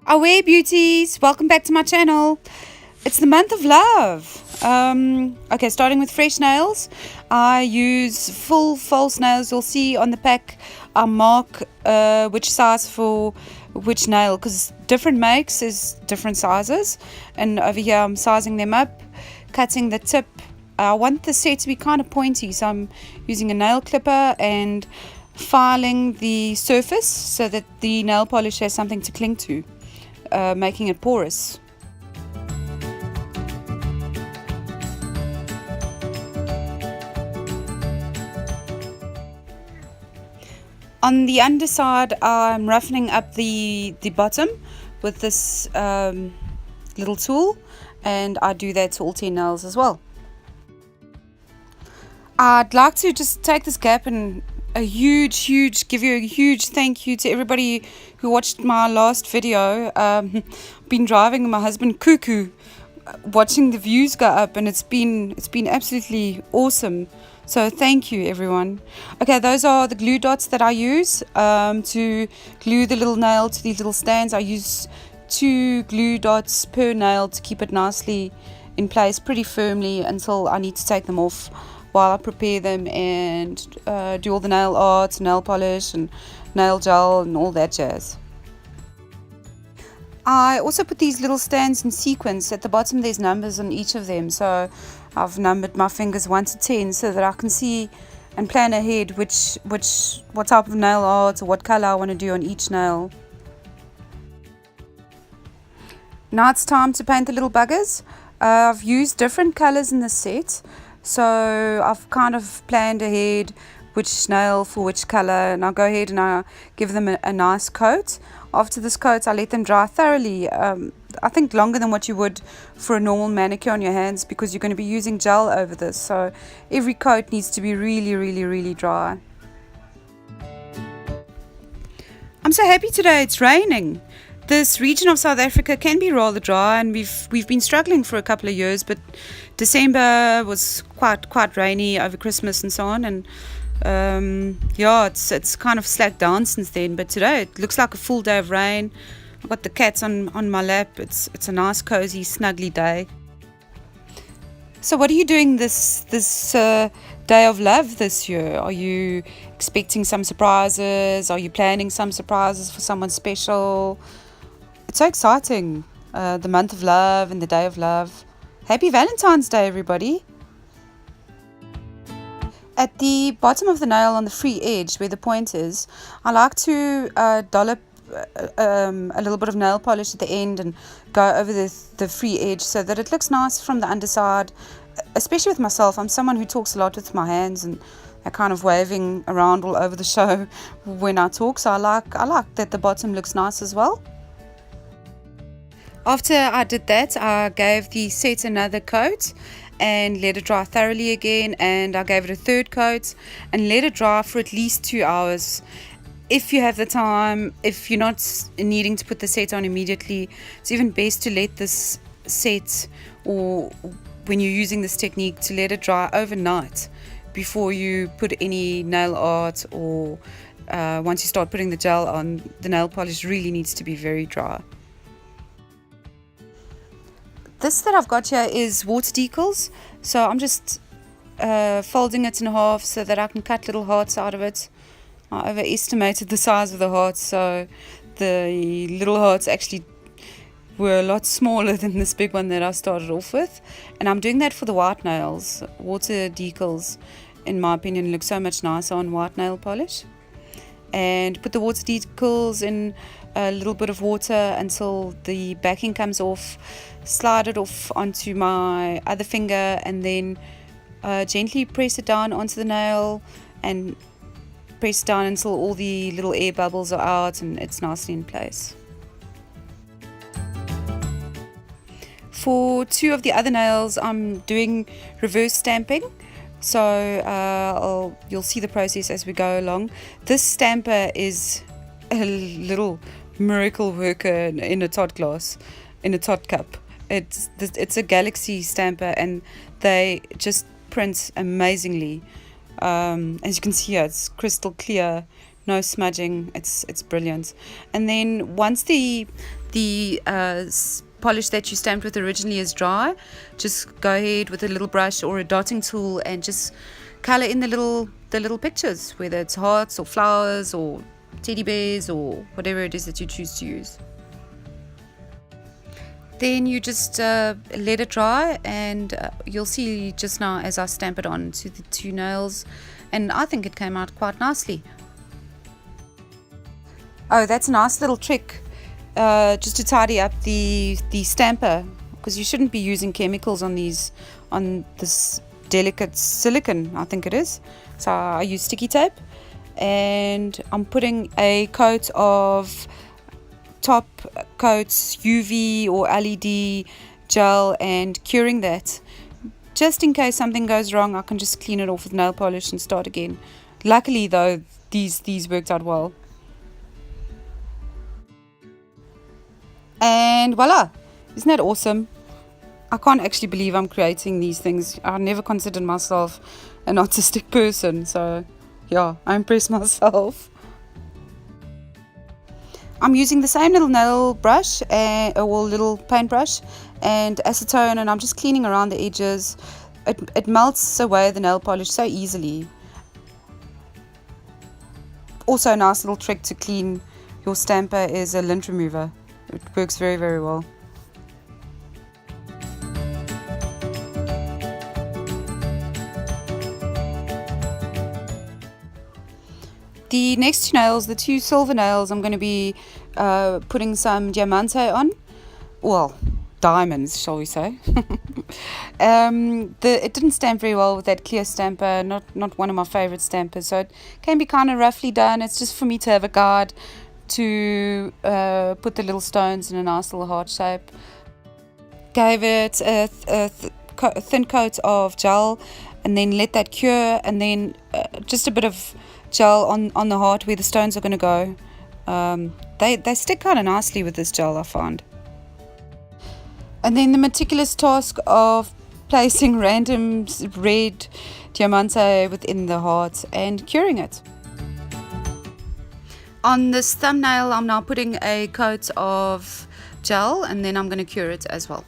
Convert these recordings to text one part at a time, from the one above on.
Away beauties, welcome back to my channel. It's the month of love. Okay, starting with fresh nails. I use full false nails. You'll see on the pack I mark which size for which nail, because different makes is different sizes, and over here I'm sizing them up, cutting the tip. I want the set to be kind of pointy, so I'm using a nail clipper and filing the surface so that the nail polish has something to cling to, making it porous. On the underside, I'm roughening up the bottom with this little tool, and I do that to all 10 nails as well. I'd like to just take this gap and give you a huge thank you to everybody who watched my last video. Been driving my husband cuckoo watching the views go up, and it's been absolutely awesome. So thank you everyone. Okay, those are the glue dots that I use to glue the little nail to these little stands. I use 2 glue dots per nail to keep it nicely in place pretty firmly until I need to take them off, while I prepare them and do all the nail art, nail polish and nail gel and all that jazz. I also put these little stands in sequence. At the bottom there's numbers on each of them, so I've numbered my fingers 1 to 10 so that I can see and plan ahead what type of nail art or what color I want to do on each nail. Now it's time to paint the little buggers. I've used different colors in the set, so I've kind of planned ahead which nail for which color, and I'll go ahead and I give them a nice coat. After this coat, I let them dry thoroughly. I think longer than what you would for a normal manicure on your hands, because you're going to be using gel over this, so every coat needs to be really dry. I'm so happy today it's raining. This region of South Africa can be rather dry, and we've been struggling for a couple of years, but December was quite rainy over Christmas and so on, and yeah, it's kind of slacked down since then. But today it looks like a full day of rain. I've got the cats on my lap. It's a nice cozy snuggly day. So what are you doing this day of love this year? Are you expecting some surprises? Are you planning some surprises for someone special? It's so exciting, the month of love and the day of love. Happy Valentine's Day, everybody. At the bottom of the nail on the free edge where the point is, I like to dollop a little bit of nail polish at the end and go over the free edge so that it looks nice from the underside. Especially with myself, I'm someone who talks a lot with my hands, and they're kind of waving around all over the show when I talk, so I like that the bottom looks nice as well. After I did that, I gave the set another coat and let it dry thoroughly again, and I gave it a third coat and let it dry for at least 2 hours. If you have the time, if you're not needing to put the set on immediately, it's even best to let this set, or when you're using this technique, to let it dry overnight before you put any nail art, or once you start putting the gel on, the nail polish really needs to be very dry. This that I've got here is water decals, so I'm just folding it in half so that I can cut little hearts out of it. I overestimated the size of the hearts, so the little hearts actually were a lot smaller than this big one that I started off with. And I'm doing that for the white nails. Water decals, in my opinion, look so much nicer on white nail polish. And put the water decals in a little bit of water until the backing comes off. Slide it off onto my other finger, and then gently press it down onto the nail, and press down until all the little air bubbles are out and it's nicely in place. For 2 of the other nails, I'm doing reverse stamping, so you'll see the process as we go along. This stamper is a little miracle worker in a tot glass, in a tot cup. It's a Galaxy stamper, and they just print amazingly. As you can see here, it's crystal clear, no smudging. It's brilliant. And then once the polish that you stamped with originally is dry, just go ahead with a little brush or a dotting tool and just color in the little pictures, whether it's hearts or flowers or teddy bears or whatever it is that you choose to use. Then you just let it dry, and you'll see just now as I stamp it on to the two nails, and I think it came out quite nicely. Oh, that's a nice little trick, just to tidy up the stamper, because you shouldn't be using chemicals on this delicate silicone, I think it is. So I use sticky tape, and I'm putting a coat of top coats UV or LED gel and curing that, just in case something goes wrong. I can just clean it off with nail polish and start again. Luckily though, these worked out well. And voila, isn't that awesome? I can't actually believe I'm creating these things. I never considered myself an artistic person, so yeah, I impressed myself. I'm using the same little nail brush, or little paintbrush, and acetone, and I'm just cleaning around the edges. It melts away the nail polish so easily. Also, a nice little trick to clean your stamper is a lint remover. It works very, very well. The next two nails, the two silver nails, I'm going to be putting some diamante on. Well, diamonds, shall we say. It didn't stamp very well with that clear stamper, not one of my favorite stampers, so it can be kind of roughly done. It's just for me to have a guide to put the little stones in a nice little heart shape. Gave it a thin coat of gel, and then let that cure, and then just a bit of gel on the heart where the stones are going to go. They stick kind of nicely with this gel, I find. And then the meticulous task of placing random red diamante within the heart and curing it. On this thumbnail, I'm now putting a coat of gel, and then I'm going to cure it as well.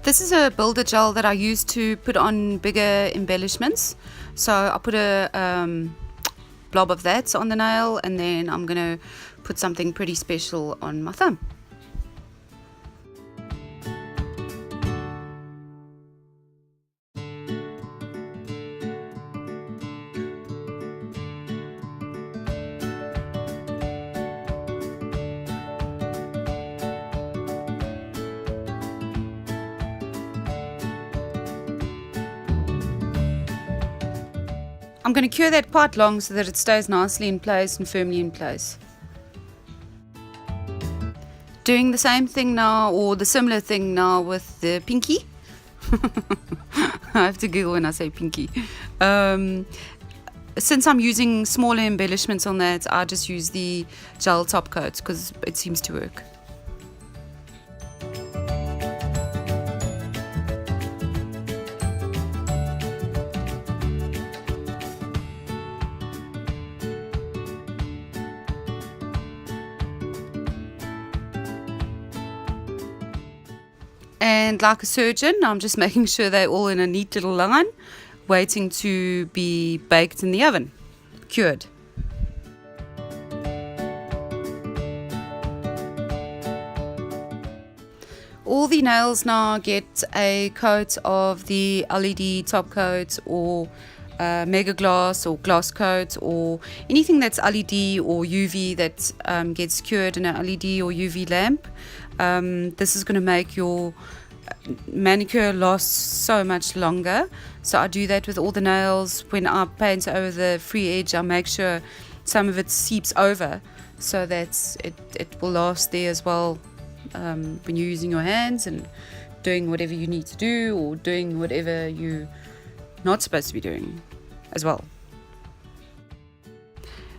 This is a builder gel that I use to put on bigger embellishments. So I put a blob of that on the nail, and then I'm going to put something pretty special on my thumb. I'm going to cure that quite long so that it stays nicely in place and firmly in place. Doing the same thing now, or the similar thing now, with the pinky. I have to giggle when I say pinky. Since I'm using smaller embellishments on that, I just use the gel top coat because it seems to work. And like a surgeon, I'm just making sure they're all in a neat little line, waiting to be baked in the oven, cured. All the nails now get a coat of the LED top coat, or mega glass or glass coat, or anything that's LED or UV that gets cured in an LED or UV lamp. This is going to make your manicure last so much longer. So I do that with all the nails. When I paint over the free edge, I make sure some of it seeps over so that it will last there as well, when you're using your hands and doing whatever you need to do, or doing whatever you're not supposed to be doing as well.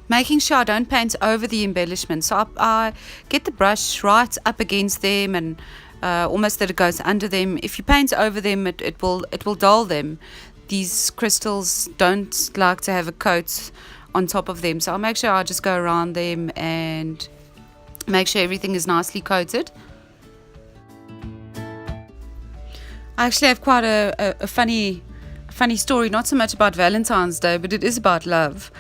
Making sure I don't paint over the embellishment, so I get the brush right up against them and almost that it goes under them. If you paint over them, it will dull them. these crystals don't like to have a coat on top of them, so I'll make sure I just go around them and make sure everything is nicely coated. I actually have quite a funny story, not so much about Valentine's Day, but it is about love.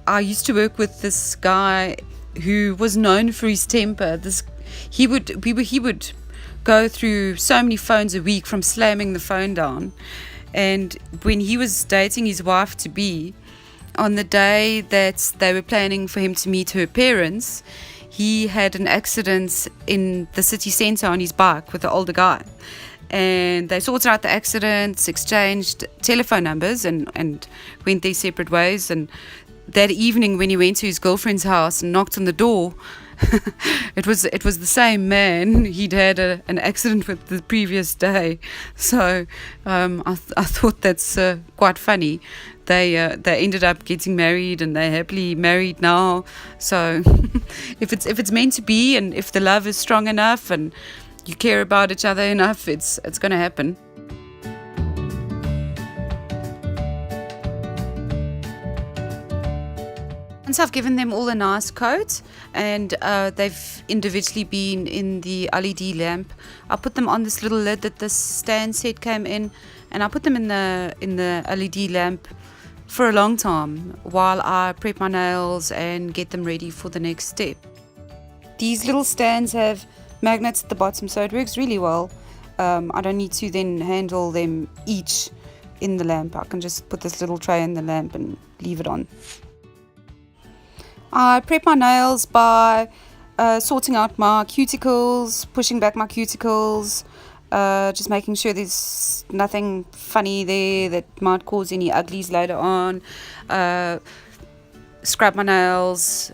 I used to work with this guy who was known for his temper. He would go through so many phones a week from slamming the phone down. And when he was dating his wife to be, on the day that they were planning for him to meet her parents, he had an accident in the city centre on his bike with the older guy. And they sorted out the accidents, exchanged telephone numbers, and went their separate ways. And that evening, when he went to his girlfriend's house and knocked on the door, it was the same man he'd had an accident with the previous day. So I thought that's quite funny. They ended up getting married, and they're happily married now. So if it's meant to be, and if the love is strong enough, and you care about each other enough, it's going to happen. Once I've given them all a nice coat, and they've individually been in the LED lamp, I'll put them on this little lid that this stand set came in, and I'll put them in the LED lamp for a long time while I prep my nails and get them ready for the next step. These little stands have magnets at the bottom, so it works really well. I don't need to then handle them each in the lamp. I can just put this little tray in the lamp and leave it on. I prep my nails by sorting out my cuticles, pushing back my cuticles, just making sure there's nothing funny there that might cause any uglies later on. Scrub my nails,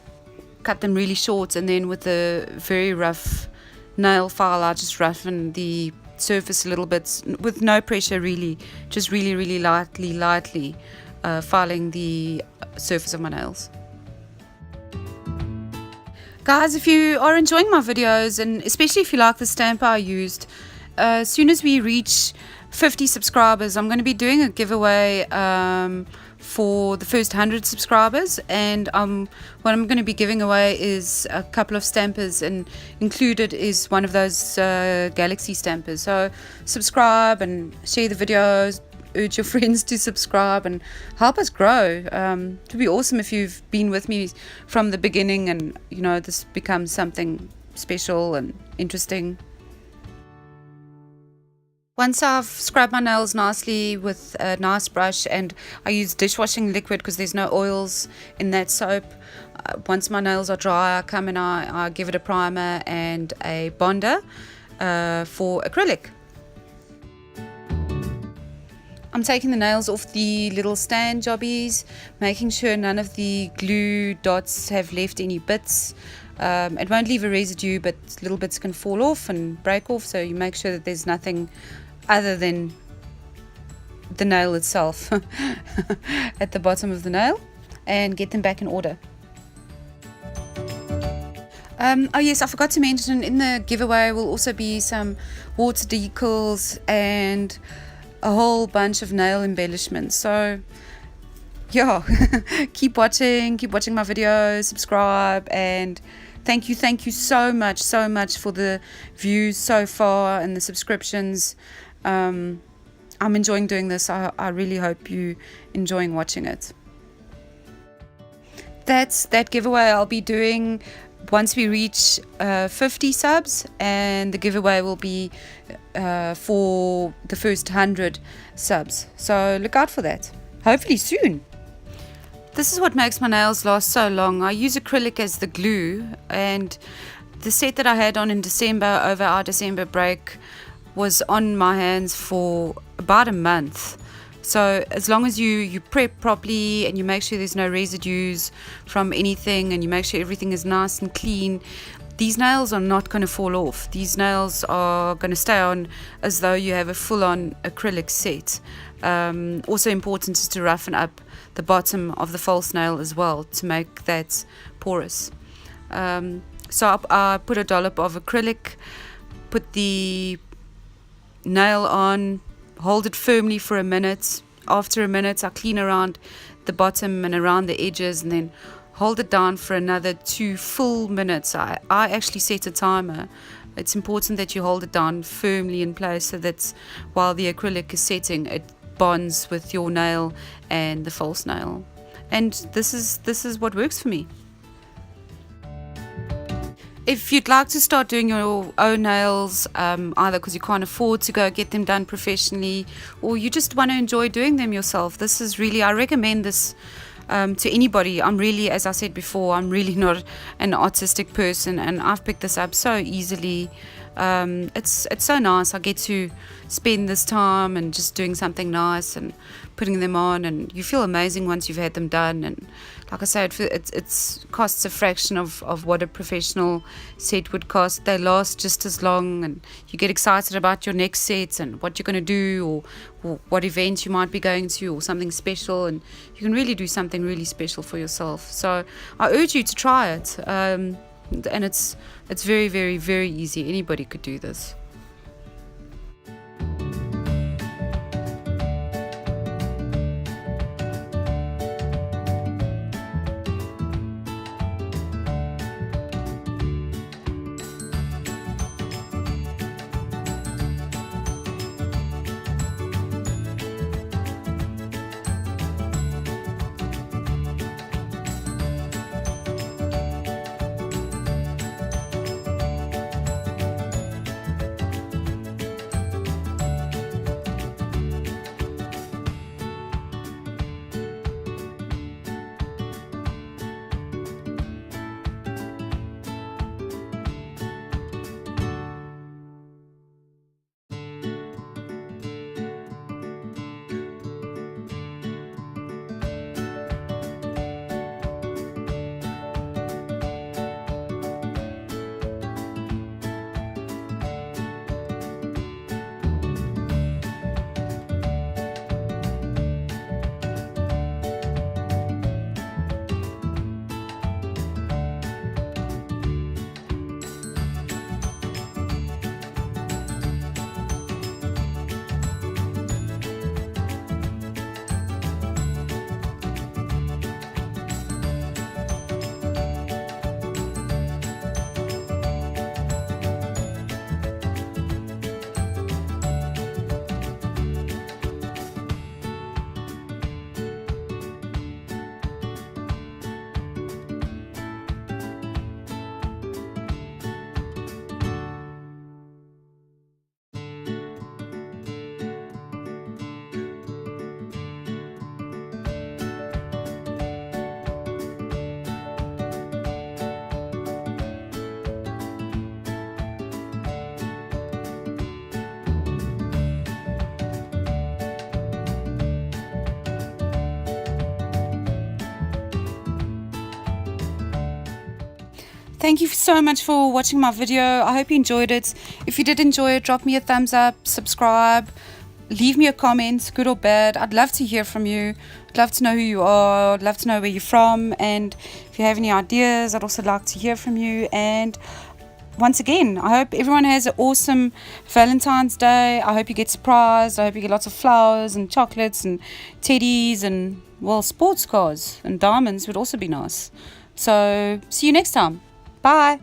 cut them really short, and then with a very rough nail file, I just roughen the surface a little bit with no pressure, really, just really lightly filing the surface of my nails. Guys, if you are enjoying my videos, and especially if you like the stamp I used, as soon as we reach 50 subscribers, I'm going to be doing a giveaway for the first 100 subscribers, and what I'm going to be giving away is a couple of stampers, and included is one of those Galaxy stampers. So subscribe and share the videos, urge your friends to subscribe and help us grow. It would be awesome if you've been with me from the beginning, and this becomes something special and interesting. Once I've scrubbed my nails nicely with a nice brush, and I use dishwashing liquid because there's no oils in that soap, once my nails are dry, I come and I give it a primer and a bonder for acrylic. I'm taking the nails off the little stand jobbies, making sure none of the glue dots have left any bits. It won't leave a residue, but little bits can fall off and break off, so you make sure that there's nothing other than the nail itself at the bottom of the nail, and get them back in order. Oh yes, I forgot to mention, in the giveaway will also be some water decals and a whole bunch of nail embellishments. So yeah, keep watching my videos, subscribe, and thank you so much for the views so far and the subscriptions. I'm enjoying doing this. I really hope you enjoying watching it. That's that giveaway I'll be doing once we reach 50 subs, and the giveaway will be for the first 100 subs. So look out for that, hopefully soon. This is what makes my nails last so long. I use acrylic as the glue, and the set that I had on in December over our December break was on my hands for about a month. So as long as you prep properly and you make sure there's no residues from anything, and you make sure everything is nice and clean, these nails are not going to fall off. These nails are going to stay on as though you have a full-on acrylic set. Also important is to roughen up the bottom of the false nail as well to make that porous. So I put a dollop of acrylic, put the nail on, hold it firmly for a minute, after a minute, I clean around the bottom and around the edges, and then hold it down for another 2 full minutes. I actually set a timer. It's important that you hold it down firmly in place so that while the acrylic is setting, it bonds with your nail and the false nail. And this is what works for me. If you'd like to start doing your own nails, either because you can't afford to go get them done professionally, or you just want to enjoy doing them yourself, this is really, I recommend this to anybody. I'm really, as I said before, I'm really not an artistic person, and I've picked this up so easily. It's so nice. I get to spend this time and just doing something nice and putting them on, and you feel amazing once you've had them done. And like I said, it costs a fraction of what a professional set would cost. They last just as long, and you get excited about your next sets and what you're going to do, or what event you might be going to, or something special, and you can really do something really special for yourself. So I urge you to try it. And it's very, very, very easy. Anybody could do this. Thank you so much for watching my video. I hope you enjoyed it. If you did enjoy it, drop me a thumbs up, subscribe, leave me a comment, good or bad. I'd love to hear from you. I'd love to know who you are. I'd love to know where you're from. And if you have any ideas, I'd also like to hear from you. And once again, I hope everyone has an awesome Valentine's Day. I hope you get surprised. I hope you get lots of flowers and chocolates and teddies and, well, sports cars and diamonds would also be nice. So see you next time. Bye.